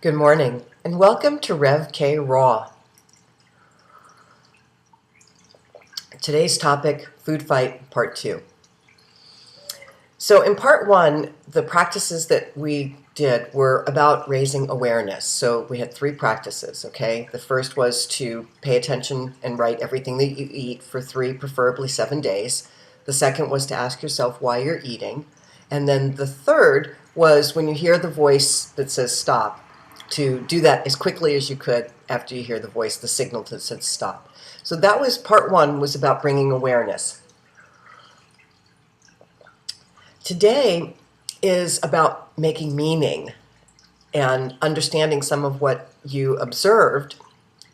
Good morning, and welcome to Rev K Raw. Today's topic, Food Fight, Part 2. So in Part 1, the practices that we did were about raising awareness. So we had 3 practices, okay? The first was to pay attention and write everything that you eat for 3, preferably 7 days. The second was to ask yourself why you're eating. And then the third was when you hear the voice that says stop, to do that as quickly as you could after you hear the voice, the signal that said stop. So that was Part 1, was about bringing awareness. Today is about making meaning and understanding some of what you observed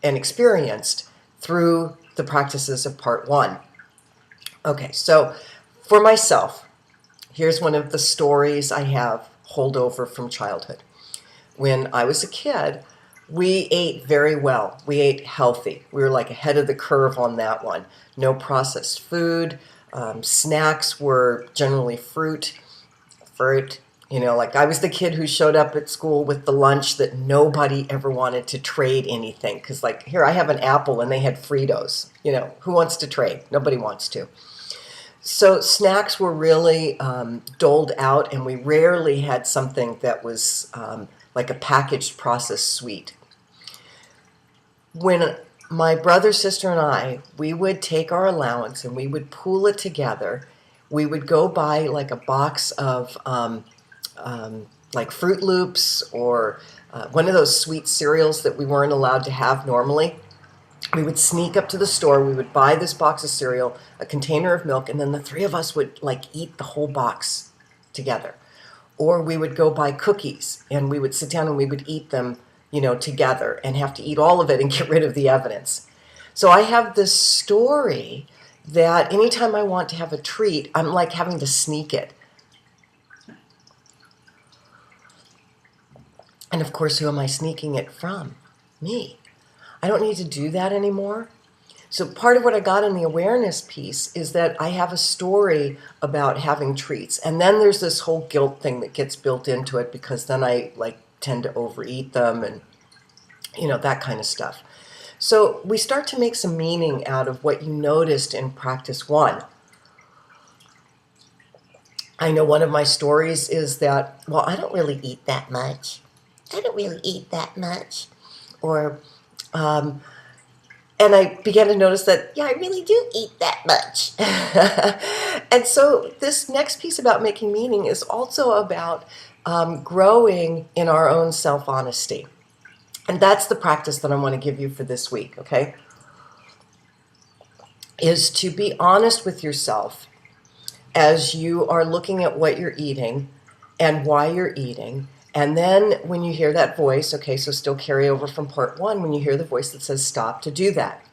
and experienced through the practices of Part 1. Okay, so for myself, here's one of the stories I have holdover from childhood. When I was a kid, we ate very well. We ate healthy. We were like ahead of the curve on that one. No processed food. Snacks were generally fruit. Like I was the kid who showed up at school with the lunch that nobody ever wanted to trade anything. Because like, here, I have an apple and they had Fritos. Who wants to trade? Nobody wants to. So snacks were really doled out, and we rarely had something that was like a packaged processed sweet. When my brother, sister, and I, we would take our allowance and we would pool it together. We would go buy like a box of like Fruit Loops or one of those sweet cereals that we weren't allowed to have normally. We would sneak up to the store, we would buy this box of cereal, a container of milk, and then the 3 of us would like eat the whole box together. Or we would go buy cookies and we would sit down and we would eat them, together and have to eat all of it and get rid of the evidence. So I have this story that anytime I want to have a treat, I'm like having to sneak it. And of course, who am I sneaking it from? Me. I don't need to do that anymore. So part of what I got in the awareness piece is that I have a story about having treats. And then there's this whole guilt thing that gets built into it because then I tend to overeat them and, that kind of stuff. So we start to make some meaning out of what you noticed in practice 1. I know one of my stories is that, well, I don't really eat that much. Or, and I began to notice that, yeah, I really do eat that much. And so this next piece about making meaning is also about growing in our own self-honesty. And that's the practice that I want to give you for this week, okay? Is to be honest with yourself as you are looking at what you're eating and why you're eating. And then when you hear that voice, okay, so still carry over from Part 1, when you hear the voice that says stop, to do that.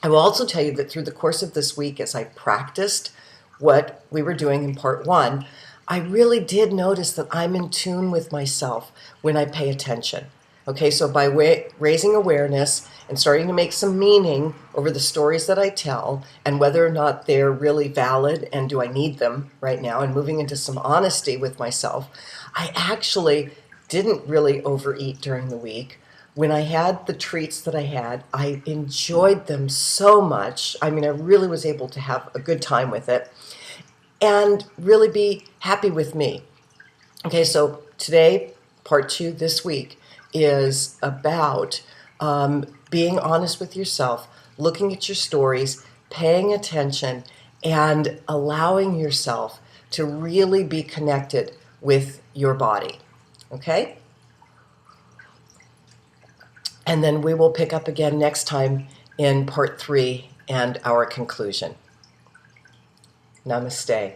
I will also tell you that through the course of this week, as I practiced what we were doing in Part 1, I really did notice that I'm in tune with myself when I pay attention. Okay, so by raising awareness and starting to make some meaning over the stories that I tell and whether or not they're really valid and do I need them right now, and moving into some honesty with myself, I actually didn't really overeat during the week. When I had the treats that I had, I enjoyed them so much. I mean, I really was able to have a good time with it and really be happy with me. Okay, so today, Part 2 this week, is about being honest with yourself, looking at your stories, paying attention, and allowing yourself to really be connected with your body, okay? And then we will pick up again next time in Part 3 and our conclusion. Namaste.